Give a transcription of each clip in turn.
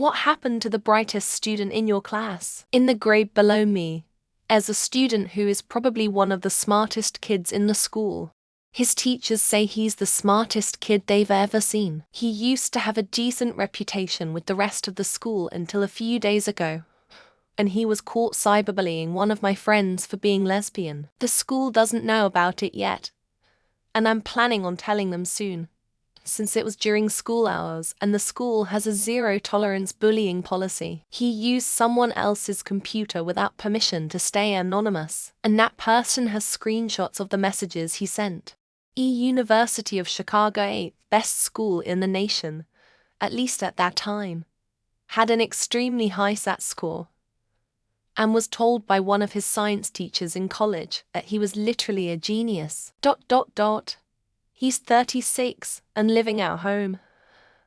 What happened to the brightest student in your class? In the grade below me, as a student who is probably one of the smartest kids in the school. His teachers say he's the smartest kid they've ever seen. He used to have a decent reputation with the rest of the school until a few days ago, and he was caught cyberbullying one of my friends for being lesbian. The school doesn't know about it yet, and I'm planning on telling them soon, since it was during school hours and the school has a zero-tolerance bullying policy. He used someone else's computer without permission to stay anonymous, and that person has screenshots of the messages he sent. University of Chicago, 8th best school in the nation, at least at that time, had an extremely high SAT score, and was told by one of his science teachers in college that he was literally a genius. He's 36 and living at home,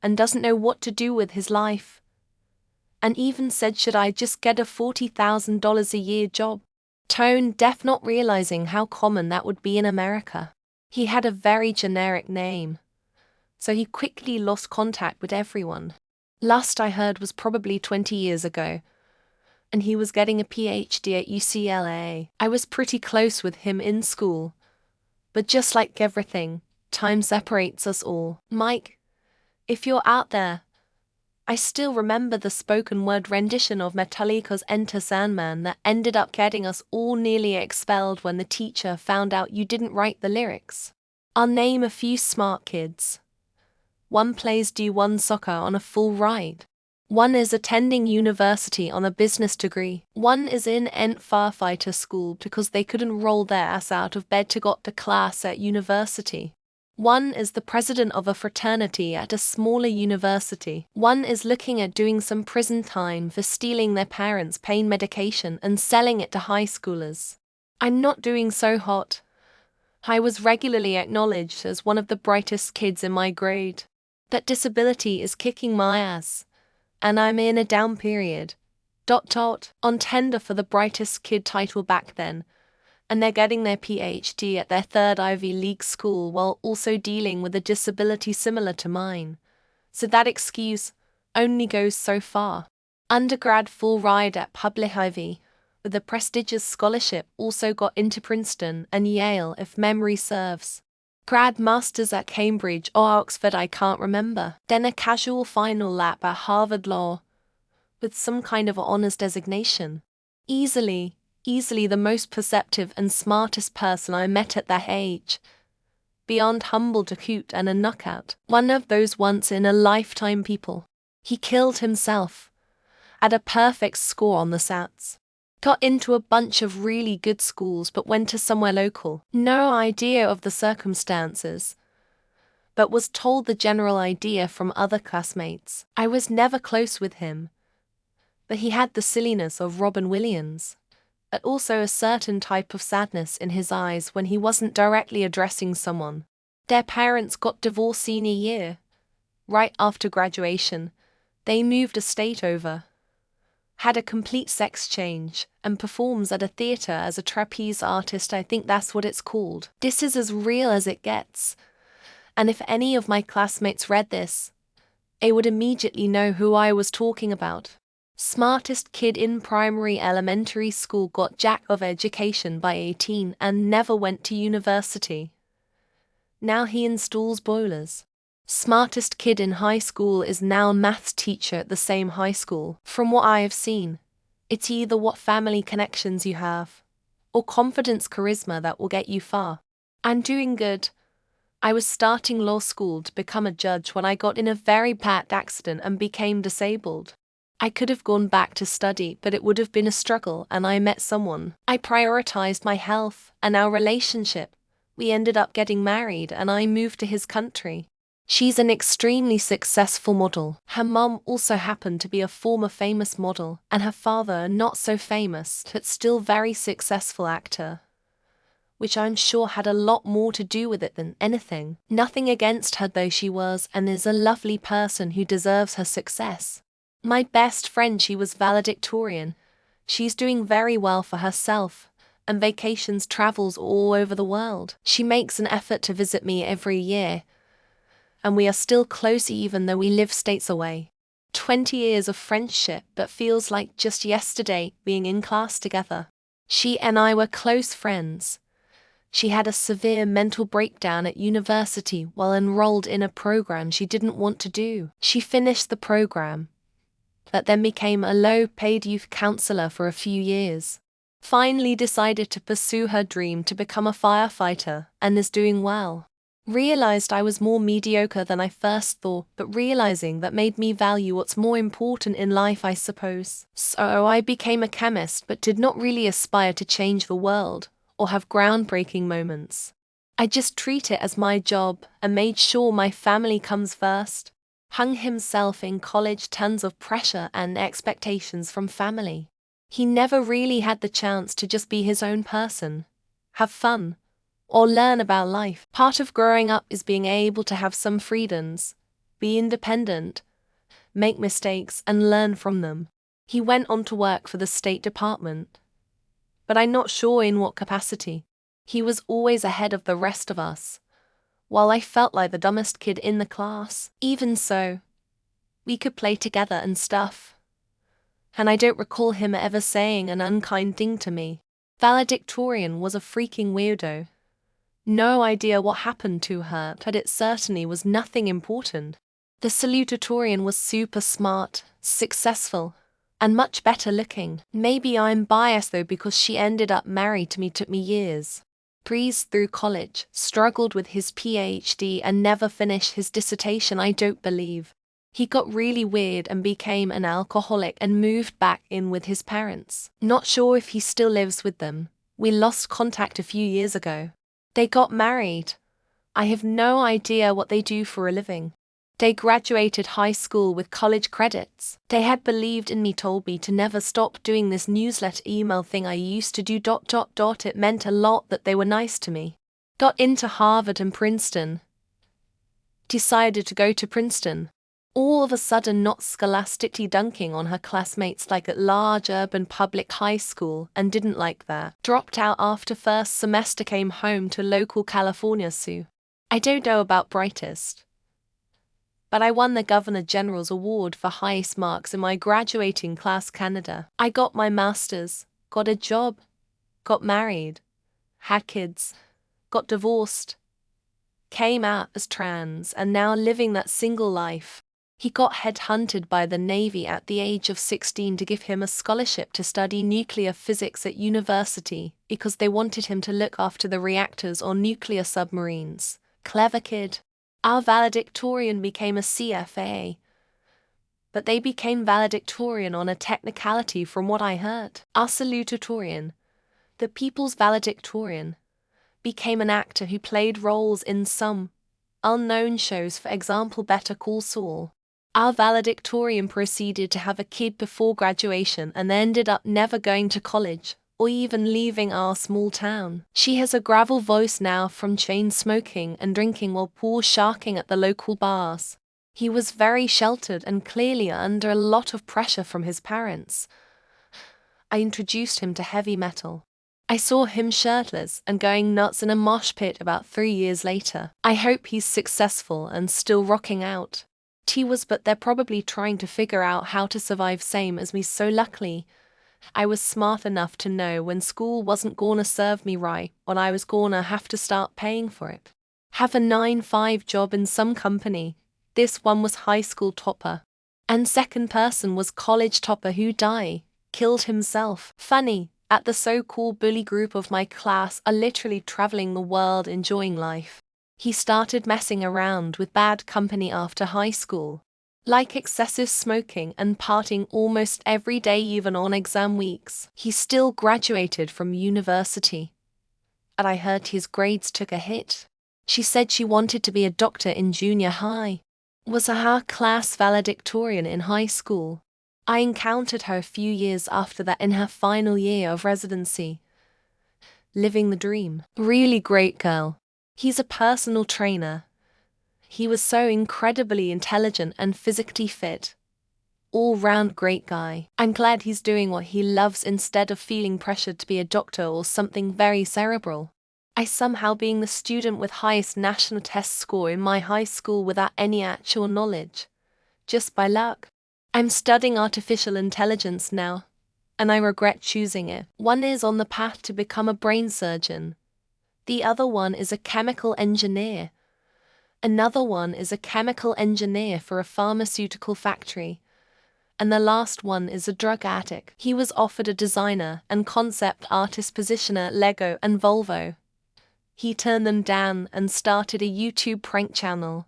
and doesn't know what to do with his life, and even said, should I just get a $40,000 a year job? Tone deaf, not realizing how common that would be in America. He had a very generic name, so he quickly lost contact with everyone. Last I heard was probably 20 years ago, and he was getting a PhD at UCLA. I was pretty close with him in school, but just like everything, time separates us all. Mike, if you're out there, I still remember the spoken word rendition of Metallica's Enter Sandman that ended up getting us all nearly expelled when the teacher found out you didn't write the lyrics. I'll name a few smart kids. One plays D1 soccer on a full ride. One is attending university on a business degree. One is in firefighter school because they couldn't roll their ass out of bed to go to class at university. One is the president of a fraternity at a smaller university. One is looking at doing some prison time for stealing their parents' pain medication and selling it to high schoolers. I'm not doing so hot. I was regularly acknowledged as one of the brightest kids in my grade. That disability is kicking my ass, and I'm in a down period. On tender for the brightest kid title back then, and they're getting their PhD at their third Ivy League school while also dealing with a disability similar to mine. So that excuse only goes so far. Undergrad full ride at public Ivy, with a prestigious scholarship, also got into Princeton and Yale if memory serves. Grad masters at Cambridge or Oxford, I can't remember. Then a casual final lap at Harvard Law, with some kind of honors designation. Easily the most perceptive and smartest person I met at that age. Beyond humble to cute and a knockout. One of those once-in-a-lifetime people. He killed himself. Had a perfect score on the SATs. Got into a bunch of really good schools but went to somewhere local. No idea of the circumstances, but was told the general idea from other classmates. I was never close with him, but he had the silliness of Robin Williams, but also a certain type of sadness in his eyes when he wasn't directly addressing someone. Their parents got divorced senior year. Right after graduation, they moved a state over, had a complete sex change, and performs at a theater as a trapeze artist. I think that's what it's called. This is as real as it gets, and if any of my classmates read this, they would immediately know who I was talking about. Smartest kid in primary elementary school got jack of education by 18 and never went to university. Now he installs boilers. Smartest kid in high school is now a maths teacher at the same high school. From what I have seen, it's either what family connections you have, or confidence charisma that will get you far. I'm doing good. I was starting law school to become a judge when I got in a very bad accident and became disabled. I could have gone back to study, but it would have been a struggle, and I met someone. I prioritized my health and our relationship. We ended up getting married and I moved to his country. She's an extremely successful model. Her mom also happened to be a former famous model, and her father a not so famous, but still very successful actor, which I'm sure had a lot more to do with it than anything. Nothing against her though, she was and is a lovely person who deserves her success. My best friend, she was valedictorian. She's doing very well for herself, and vacations, travels all over the world. She makes an effort to visit me every year, and we are still close even though we live states away. 20 years of friendship, but feels like just yesterday being in class together. She and I were close friends. She had a severe mental breakdown at university while enrolled in a program she didn't want to do. She finished the program, but then became a low-paid youth counselor for a few years. Finally decided to pursue her dream to become a firefighter, and is doing well. Realized I was more mediocre than I first thought, but realizing that made me value what's more important in life, I suppose. So I became a chemist, but did not really aspire to change the world or have groundbreaking moments. I just treat it as my job and made sure my family comes first. Hung himself in college, tons of pressure and expectations from family. He never really had the chance to just be his own person, have fun, or learn about life. Part of growing up is being able to have some freedoms, be independent, make mistakes and learn from them. He went on to work for the State Department, but I'm not sure in what capacity. He was always ahead of the rest of us, while I felt like the dumbest kid in the class. Even so, we could play together and stuff. And I don't recall him ever saying an unkind thing to me. Valedictorian was a freaking weirdo. No idea what happened to her, but it certainly was nothing important. The salutatorian was super smart, successful, and much better looking. Maybe I'm biased though, because she ended up married to me. Took me years. Breezed through college, struggled with his PhD and never finished his dissertation, I don't believe. He got really weird and became an alcoholic and moved back in with his parents. Not sure if he still lives with them. We lost contact a few years ago. They got married. I have no idea what they do for a living. They graduated high school with college credits. They had believed in me, told me to never stop doing this newsletter email thing I used to do. It meant a lot that they were nice to me. Got into Harvard and Princeton. Decided to go to Princeton. All of a sudden not scholastically dunking on her classmates like at large urban public high school, and didn't like that. Dropped out after first semester, came home to local California Sue. I don't know about brightest, but I won the Governor General's Award for highest marks in my graduating class, Canada. I got my master's, got a job, got married, had kids, got divorced, came out as trans, and now living that single life. He got headhunted by the Navy at the age of 16 to give him a scholarship to study nuclear physics at university because they wanted him to look after the reactors on nuclear submarines. Clever kid. Our valedictorian became a CFA, but they became valedictorian on a technicality from what I heard. Our salutatorian, the people's valedictorian, became an actor who played roles in some unknown shows, for example Better Call Saul. Our valedictorian proceeded to have a kid before graduation and ended up never going to college or even leaving our small town. She has a gravel voice now from chain smoking and drinking while pool sharking at the local bars. He was very sheltered and clearly under a lot of pressure from his parents. I introduced him to heavy metal. I saw him shirtless and going nuts in a mosh pit about 3 years later. I hope he's successful and still rocking out. He was, but they're probably trying to figure out how to survive same as me, so luckily I was smart enough to know when school wasn't gonna serve me right, or I was gonna have to start paying for it. Have a 9-5 job in some company. This one was high school topper. And second person was college topper who killed himself. Funny, at the so-called bully group of my class are literally traveling the world enjoying life. He started messing around with bad company after high school, like excessive smoking and partying almost every day, even on exam weeks. He still graduated from university, and I heard his grades took a hit. She said she wanted to be a doctor in junior high. Was her class valedictorian in high school. I encountered her a few years after that in her final year of residency. Living the dream. Really great girl. He's a personal trainer. He was so incredibly intelligent and physically fit. All-round great guy. I'm glad he's doing what he loves instead of feeling pressured to be a doctor or something very cerebral. I somehow being the student with highest national test score in my high school without any actual knowledge. Just by luck. I'm studying artificial intelligence now, and I regret choosing it. One is on the path to become a brain surgeon. The other one is a chemical engineer. Another one is a chemical engineer for a pharmaceutical factory. And the last one is a drug addict. He was offered a designer and concept artist position at Lego and Volvo. He turned them down and started a YouTube prank channel.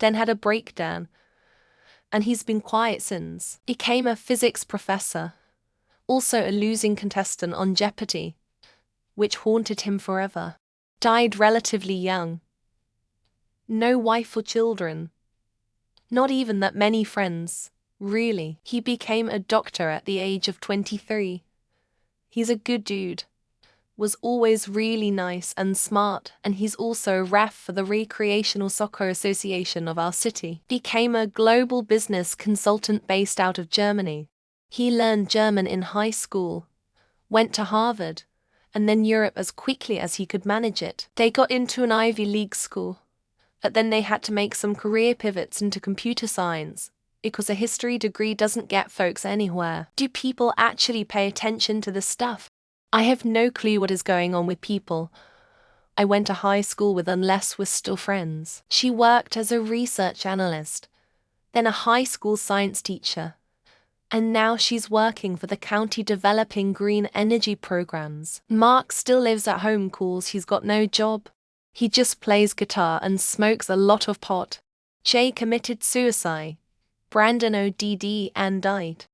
Then had a breakdown, and he's been quiet since. Became a physics professor, also a losing contestant on Jeopardy, which haunted him forever. Died relatively young. No wife or children. Not even that many friends. Really, he became a doctor at the age of 23. He's a good dude. Was always really nice and smart, and he's also a ref for the Recreational Soccer Association of our city. Became a global business consultant based out of Germany. He learned German in high school, went to Harvard, and then Europe as quickly as he could manage it. They got into an Ivy League school, but then they had to make some career pivots into computer science, because a history degree doesn't get folks anywhere. Do people actually pay attention to this stuff? I have no clue what is going on with people I went to high school with unless we're still friends. She worked as a research analyst, then a high school science teacher, and now she's working for the county developing green energy programs. Mark still lives at home cause he's got no job. He just plays guitar and smokes a lot of pot. Jay committed suicide. Brandon ODD and died.